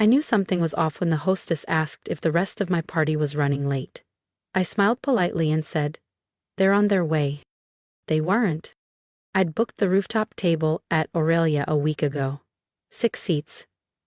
I knew something was off when the hostess asked if the rest of my party was running late. I smiled politely and said, "They're on their way." They weren't. I'd booked the rooftop table at Aurelia a week ago. 6 seats,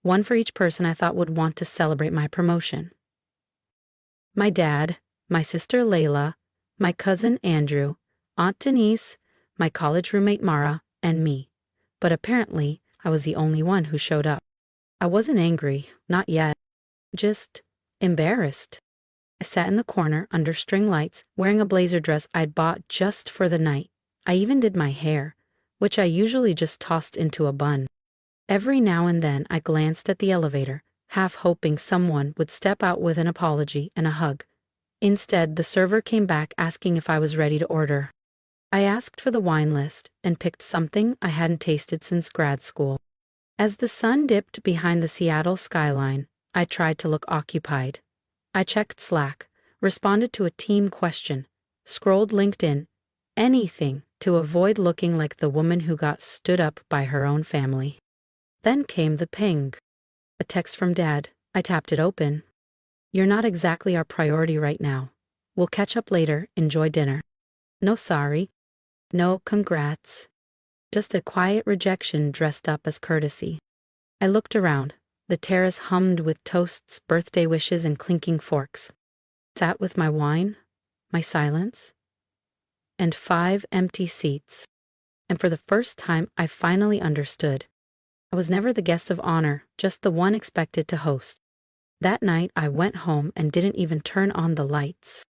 one for each person I thought would want to celebrate my promotion. My dad, my sister Layla, my cousin Andrew, Aunt Denise, my college roommate Mara, and me. But apparently, I was the only one who showed up. I wasn't angry, not yet. Just embarrassed. I sat in the corner under string lights, wearing a blazer dress I'd bought just for the night. I even did my hair, which I usually just tossed into a bun. Every now and then I glanced at the elevator, half hoping someone would step out with an apology and a hug. Instead, the server came back asking if I was ready to order. I asked for the wine list and picked something I hadn't tasted since grad school. As the sun dipped behind the Seattle skyline, I tried to look occupied. I checked Slack, responded to a team question, scrolled LinkedIn, anything to avoid looking like the woman who got stood up by her own family. Then came the ping. A text from Dad. I tapped it open. "You're not exactly our priority right now. We'll catch up later. Enjoy dinner." No sorry. No congrats. Just a quiet rejection dressed up as courtesy. I looked around. The terrace hummed with toasts, birthday wishes, and clinking forks. Sat with my wine, my silence, and 5 empty seats. And for the first time, I finally understood. I was never the guest of honor, just the one expected to host. That night, I went home and didn't even turn on the lights.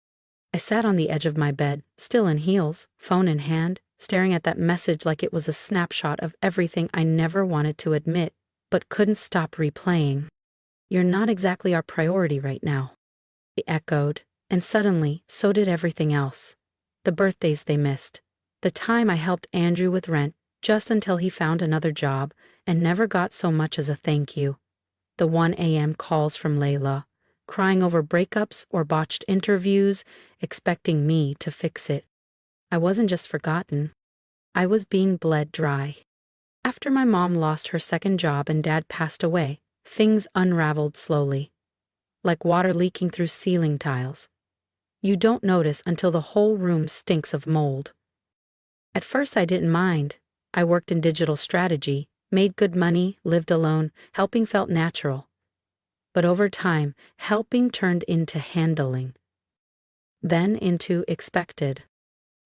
I sat on the edge of my bed, still in heels, phone in hand, staring at that message like it was a snapshot of everything I never wanted to admit, but couldn't stop replaying. "You're not exactly our priority right now." It echoed, and suddenly, so did everything else. The birthdays they missed. The time I helped Andrew with rent, just until he found another job, and never got so much as a thank you. The 1 a.m. calls from Layla, crying over breakups or botched interviews, expecting me to fix it. I wasn't just forgotten. I was being bled dry. After my mom lost her second job and Dad passed away, things unraveled slowly, like water leaking through ceiling tiles. You don't notice until the whole room stinks of mold. At first I didn't mind. I worked in digital strategy, made good money, lived alone, helping felt natural. But over time, helping turned into handling. Then into expected.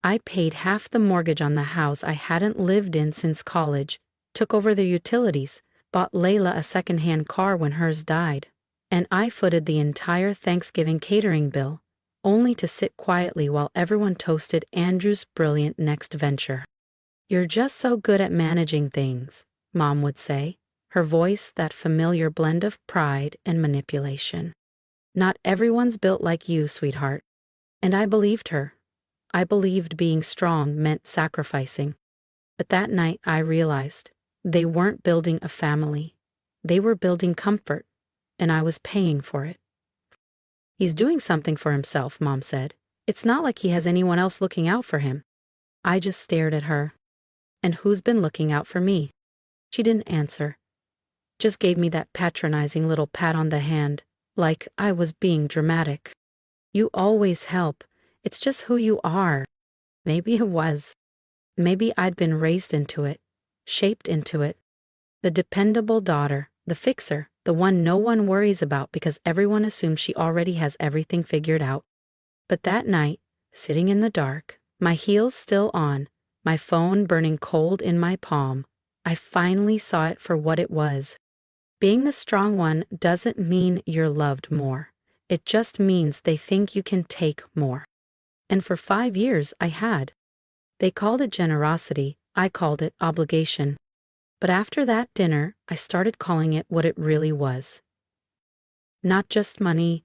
I paid half the mortgage on the house I hadn't lived in since college, took over the utilities, bought Layla a second-hand car when hers died, and I footed the entire Thanksgiving catering bill, only to sit quietly while everyone toasted Andrew's brilliant next venture. "You're just so good at managing things," Mom would say, her voice that familiar blend of pride and manipulation. "Not everyone's built like you, sweetheart." And I believed her. I believed being strong meant sacrificing. But that night I realized they weren't building a family. They were building comfort, and I was paying for it. "He's doing something for himself," Mom said. "It's not like he has anyone else looking out for him." I just stared at her. "And who's been looking out for me?" She didn't answer. Just gave me that patronizing little pat on the hand, like I was being dramatic. "You always help. It's just who you are." Maybe it was. Maybe I'd been raised into it, shaped into it. The dependable daughter, the fixer, the one no one worries about because everyone assumes she already has everything figured out. But that night, sitting in the dark, my heels still on, my phone burning cold in my palm, I finally saw it for what it was. Being the strong one doesn't mean you're loved more. It just means they think you can take more. And for 5 years I had. They called it generosity, I called it obligation. But after that dinner, I started calling it what it really was. Not just money,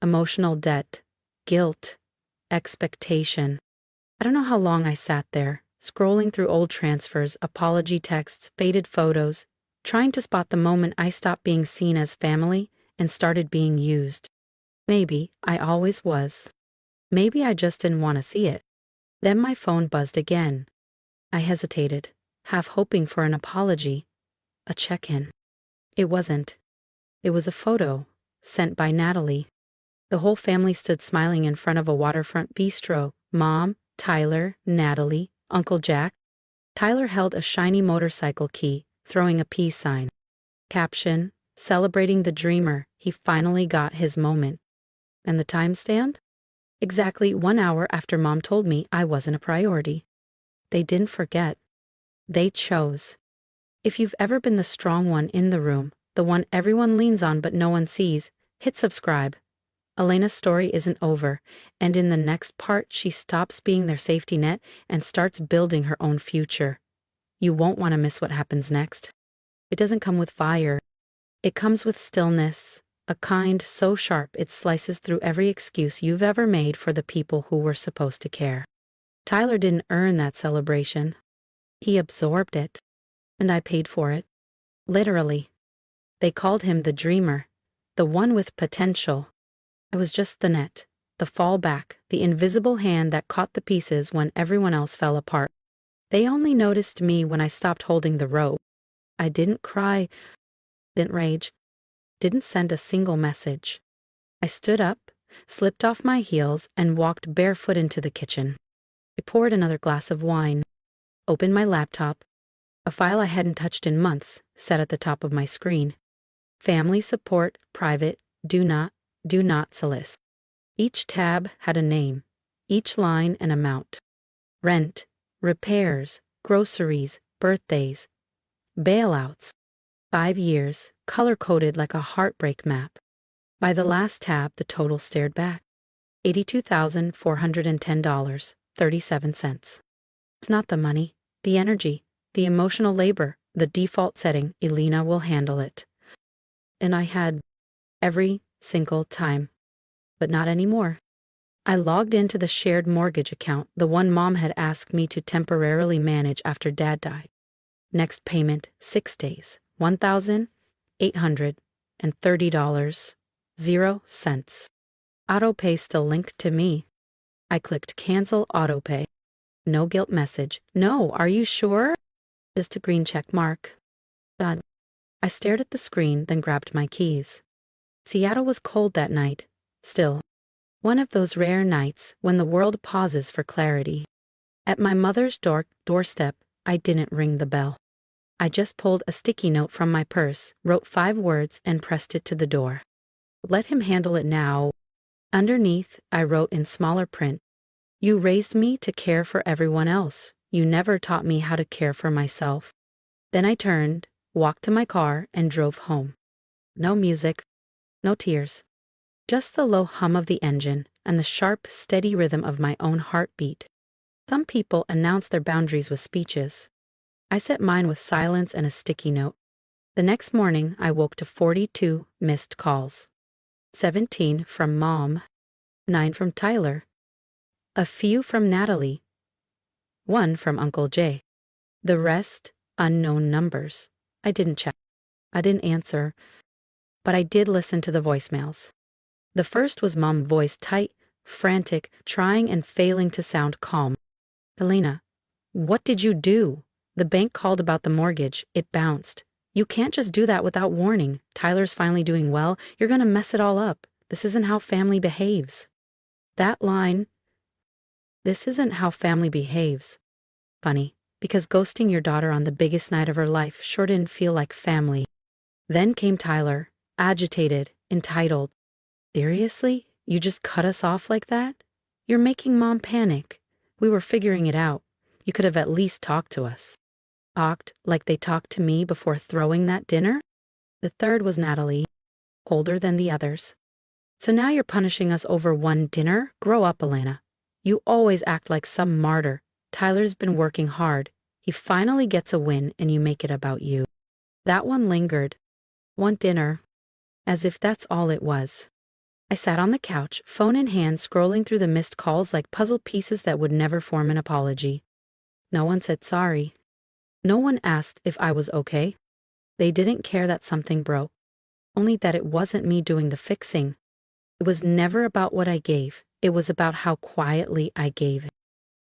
emotional debt, guilt, expectation. I don't know how long I sat there, scrolling through old transfers, apology texts, faded photos, trying to spot the moment I stopped being seen as family and started being used. Maybe I always was. Maybe I just didn't want to see it. Then my phone buzzed again. I hesitated, half hoping for an apology, a check-in. It wasn't. It was a photo, sent by Natalie. The whole family stood smiling in front of a waterfront bistro. Mom, Tyler, Natalie, Uncle Jack. Tyler held a shiny motorcycle key, throwing a peace sign. Caption, celebrating the dreamer, he finally got his moment. And the timestamp? Exactly 1 hour after Mom told me I wasn't a priority. They didn't forget. They chose. If you've ever been the strong one in the room, the one everyone leans on but no one sees, hit subscribe. Elena's story isn't over, and in the next part she stops being their safety net and starts building her own future. You won't want to miss what happens next. It doesn't come with fire. It comes with stillness, a kind so sharp it slices through every excuse you've ever made for the people who were supposed to care. Tyler didn't earn that celebration. He absorbed it. And I paid for it. Literally. They called him the dreamer, the one with potential. I was just the net, the fallback, the invisible hand that caught the pieces when everyone else fell apart. They only noticed me when I stopped holding the rope. I didn't cry, didn't rage, didn't send a single message. I stood up, slipped off my heels, and walked barefoot into the kitchen. I poured another glass of wine, opened my laptop. A file I hadn't touched in months sat at the top of my screen. Family support, private, do not solicit. Each tab had a name, each line an amount. Rent, repairs, groceries, birthdays, bailouts. 5 years, color-coded like a heartbreak map. By the last tab, the total stared back. $82,410.37. It's not the money, the energy, the emotional labor, the default setting. Elena will handle it. And I had every single time. But not anymore. I logged into the shared mortgage account, the one Mom had asked me to temporarily manage after Dad died. Next payment, 6 days, $1,830.00. Autopay still linked to me. I clicked cancel autopay. No guilt message. No, are you sure? Just a green check mark. God. I stared at the screen, then grabbed my keys. Seattle was cold that night, still. One of those rare nights when the world pauses for clarity. At my mother's doorstep, I didn't ring the bell. I just pulled a sticky note from my purse, wrote 5 words, and pressed it to the door. Let him handle it now. Underneath, I wrote in smaller print, "You raised me to care for everyone else. You never taught me how to care for myself." Then I turned, walked to my car, and drove home. No music, no tears. Just the low hum of the engine and the sharp, steady rhythm of my own heartbeat. Some people announce their boundaries with speeches. I set mine with silence and a sticky note. The next morning, I woke to 42 missed calls. 17 from Mom, 9 from Tyler, a few from Natalie, 1 from Uncle Jay. The rest, unknown numbers. I didn't check. I didn't answer, but I did listen to the voicemails. The first was Mom's voice, tight, frantic, trying and failing to sound calm. "Elena, what did you do? The bank called about the mortgage. It bounced. You can't just do that without warning. Tyler's finally doing well. You're gonna mess it all up. This isn't how family behaves." That line, "This isn't how family behaves." Funny, because ghosting your daughter on the biggest night of her life sure didn't feel like family. Then came Tyler, agitated, entitled. "Seriously? You just cut us off like that? You're making Mom panic. We were figuring it out. You could have at least talked to us." Talked like they talked to me before throwing that dinner? The third was Natalie, older than the others. "So now you're punishing us over one dinner? Grow up, Elena. You always act like some martyr. Tyler's been working hard. He finally gets a win and you make it about you." That one lingered. One dinner. As if that's all it was. I sat on the couch, phone in hand, scrolling through the missed calls like puzzle pieces that would never form an apology. No one said sorry. No one asked if I was okay. They didn't care that something broke. Only that it wasn't me doing the fixing. It was never about what I gave. It was about how quietly I gave it.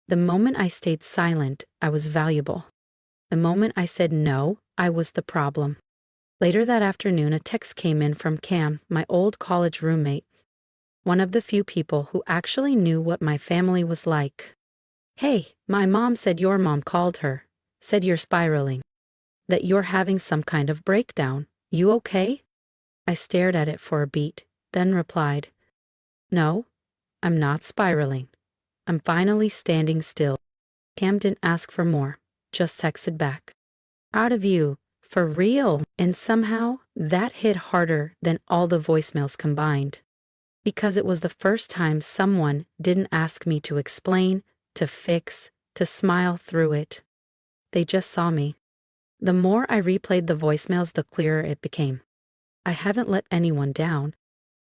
The moment I stayed silent, I was valuable. The moment I said no, I was the problem. Later that afternoon, a text came in from Cam, my old college roommate, one of the few people who actually knew what my family was like. Hey, my mom said your mom called her, said you're spiraling, that you're having some kind of breakdown. You okay? I stared at it for a beat, then replied, No, I'm not spiraling. I'm finally standing still. Cam didn't ask for more, just texted back. Proud of you, for real. And somehow, that hit harder than all the voicemails combined. Because it was the first time someone didn't ask me to explain, to fix, to smile through it. They just saw me. The more I replayed the voicemails, the clearer it became. I haven't let anyone down.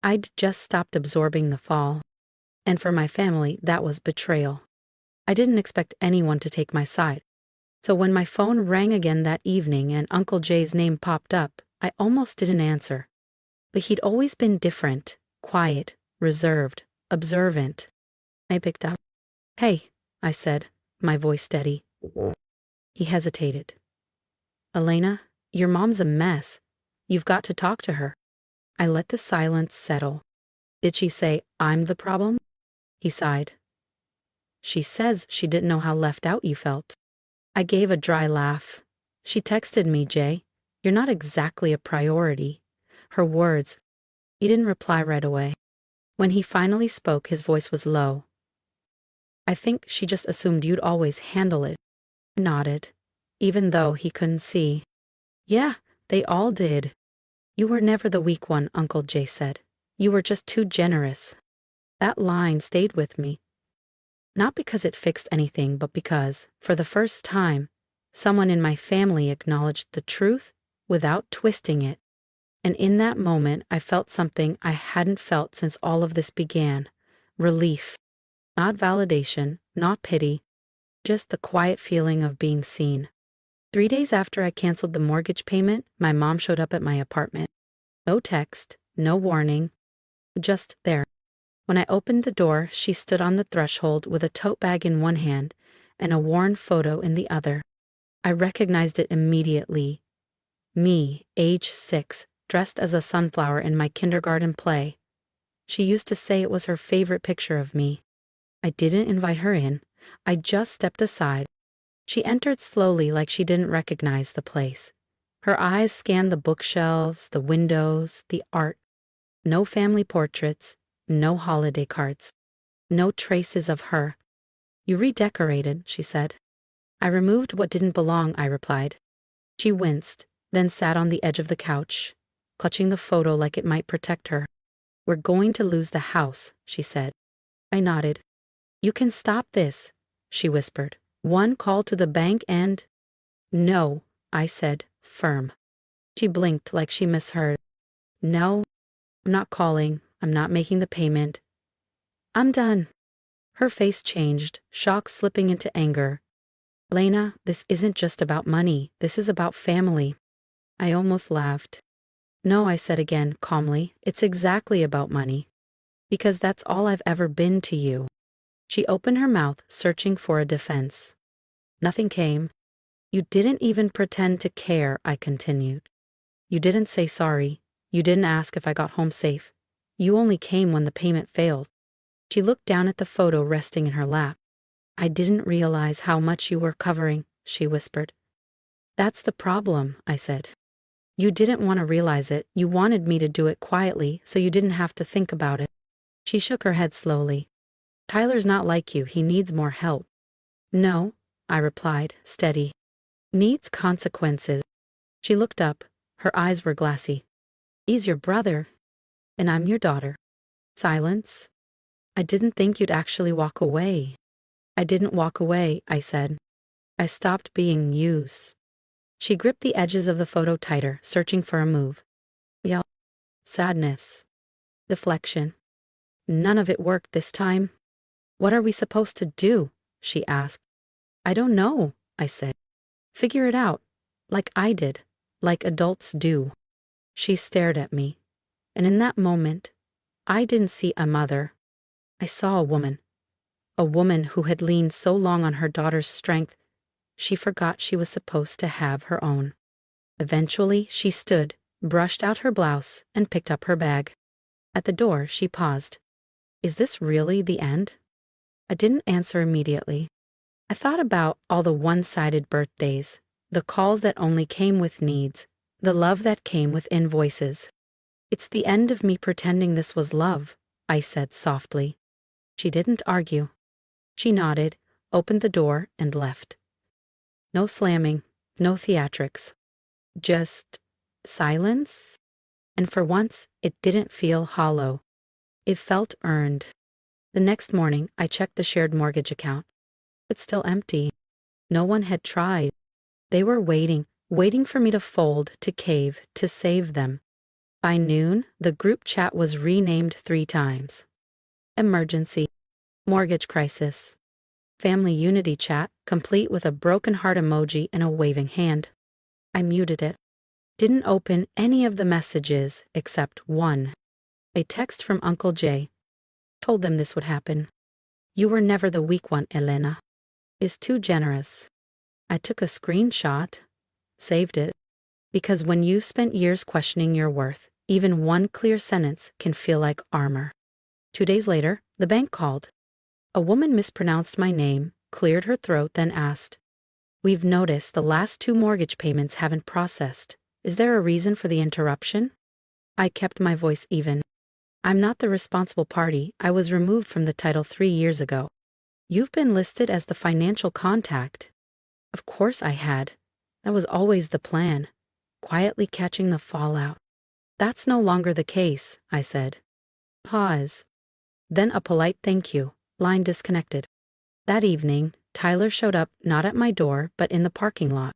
I'd just stopped absorbing the fall. And for my family, that was betrayal. I didn't expect anyone to take my side. So when my phone rang again that evening and Uncle Jay's name popped up, I almost didn't answer. But he'd always been different, quiet, reserved, observant. I picked up. Hey, I said, my voice steady. He hesitated. Elena, your mom's a mess. You've got to talk to her. I let the silence settle. Did she say I'm the problem? He sighed. She says she didn't know how left out you felt. I gave a dry laugh. She texted me, Jay, you're not exactly a priority. Her words. He didn't reply right away. When he finally spoke, his voice was low. I think she just assumed you'd always handle it. I nodded, even though he couldn't see. Yeah, they all did. You were never the weak one, Uncle Jay said. You were just too generous. That line stayed with me. Not because it fixed anything, but because, for the first time, someone in my family acknowledged the truth without twisting it. And in that moment, I felt something I hadn't felt since all of this began. Relief. Not validation, not pity, just the quiet feeling of being seen. 3 days after I canceled the mortgage payment, my mom showed up at my apartment. No text, no warning, just there. When I opened the door, she stood on the threshold with a tote bag in one hand and a worn photo in the other. I recognized it immediately. Me, age 6, dressed as a sunflower in my kindergarten play. She used to say it was her favorite picture of me. I didn't invite her in. I just stepped aside. She entered slowly like she didn't recognize the place. Her eyes scanned the bookshelves, the windows, the art. No family portraits, no holiday cards, no traces of her. You redecorated, she said. I removed what didn't belong, I replied. She winced, then sat on the edge of the couch, clutching the photo like it might protect her. We're going to lose the house, she said. I nodded. You can stop this, she whispered. One call to the bank and... No, I said, firm. She blinked like she misheard. No, I'm not calling. I'm not making the payment. I'm done. Her face changed, shock slipping into anger. Lena, this isn't just about money. This is about family. I almost laughed. No, I said again, calmly. It's exactly about money. Because that's all I've ever been to you. She opened her mouth, searching for a defense. Nothing came. You didn't even pretend to care, I continued. You didn't say sorry. You didn't ask if I got home safe. You only came when the payment failed. She looked down at the photo resting in her lap. I didn't realize how much you were covering, she whispered. That's the problem, I said. You didn't want to realize it. You wanted me to do it quietly so you didn't have to think about it. She shook her head slowly. Tyler's not like you. He needs more help. No, I replied, steady. Needs consequences. She looked up. Her eyes were glassy. He's your brother, and I'm your daughter. Silence. I didn't think you'd actually walk away. I didn't walk away, I said. I stopped being used. She gripped the edges of the photo tighter, searching for a move. Yell. Sadness. Deflection. None of it worked this time. What are we supposed to do? She asked. I don't know, I said. Figure it out, like I did, like adults do. She stared at me, and in that moment, I didn't see a mother. I saw a woman who had leaned so long on her daughter's strength, she forgot she was supposed to have her own. Eventually, she stood, brushed out her blouse, and picked up her bag. At the door, she paused. Is this really the end? I didn't answer immediately. I thought about all the one-sided birthdays, the calls that only came with needs, the love that came with invoices. It's the end of me pretending this was love, I said softly. She didn't argue. She nodded, opened the door, and left. No slamming, no theatrics. Just silence. And for once, it didn't feel hollow. It felt earned. The next morning, I checked the shared mortgage account. It's still empty. No one had tried. They were waiting for me to fold, to cave, to save them. By noon, the group chat was renamed 3 times. Emergency. Mortgage crisis. Family unity chat, complete with a broken heart emoji and a waving hand. I muted it. Didn't open any of the messages except one. A text from Uncle Jay. Told them this would happen. You were never the weak one, Elena. Is too generous. I took a screenshot, saved it, because when you've spent years questioning your worth, even one clear sentence can feel like armor. 2 days later, the bank called. A woman mispronounced my name, cleared her throat, then asked, "We've noticed the last 2 mortgage payments haven't processed. Is there a reason for the interruption?" I kept my voice even. I'm not the responsible party. I was removed from the title 3 years ago. You've been listed as the financial contact. Of course I had. That was always the plan. Quietly catching the fallout. That's no longer the case, I said. Pause. Then a polite thank you. Line disconnected. That evening, Tyler showed up not at my door but in the parking lot.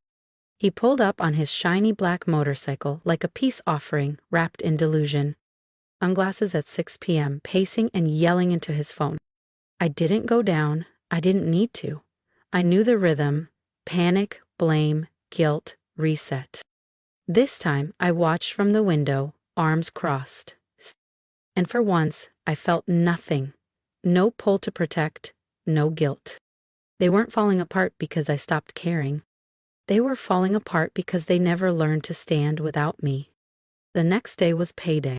He pulled up on his shiny black motorcycle like a peace offering wrapped in delusion. Sunglasses at 6 p.m., pacing and yelling into his phone. I didn't go down. I didn't need to. I knew the rhythm. Panic, blame, guilt, reset. This time, I watched from the window, arms crossed. And for once, I felt nothing. No pull to protect, no guilt. They weren't falling apart because I stopped caring. They were falling apart because they never learned to stand without me. The next day was payday.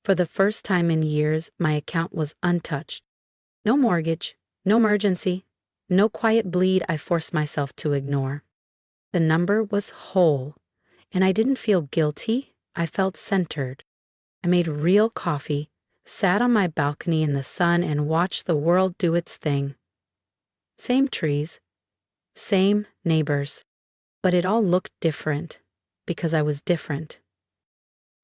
For the first time in years, my account was untouched. No mortgage, no emergency, no quiet bleed I forced myself to ignore. The number was whole, and I didn't feel guilty. I felt centered. I made real coffee, sat on my balcony in the sun, and watched the world do its thing. Same trees, same neighbors, but it all looked different because I was different.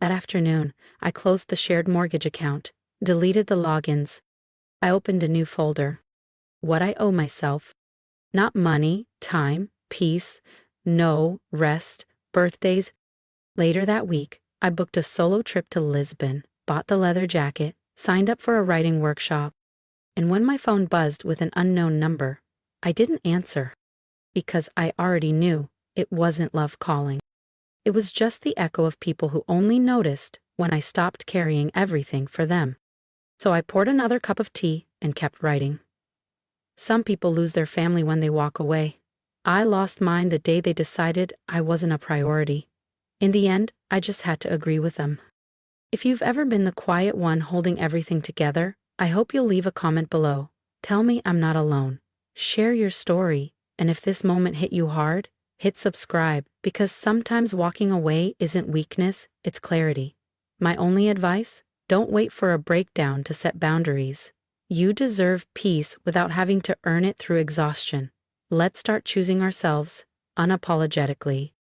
That afternoon, I closed the shared mortgage account, deleted the logins. I opened a new folder. What I owe myself. Not money, time, peace, no, rest, birthdays. Later that week, I booked a solo trip to Lisbon, bought the leather jacket, signed up for a writing workshop. And when my phone buzzed with an unknown number, I didn't answer. Because I already knew it wasn't love calling. It was just the echo of people who only noticed when I stopped carrying everything for them. So I poured another cup of tea and kept writing. Some people lose their family when they walk away. I lost mine the day they decided I wasn't a priority. In the end, I just had to agree with them. If you've ever been the quiet one holding everything together, I hope you'll leave a comment below. Tell me I'm not alone. Share your story. And if this moment hit you hard, hit subscribe, because sometimes walking away isn't weakness, it's clarity. My only advice? Don't wait for a breakdown to set boundaries. You deserve peace without having to earn it through exhaustion. Let's start choosing ourselves unapologetically.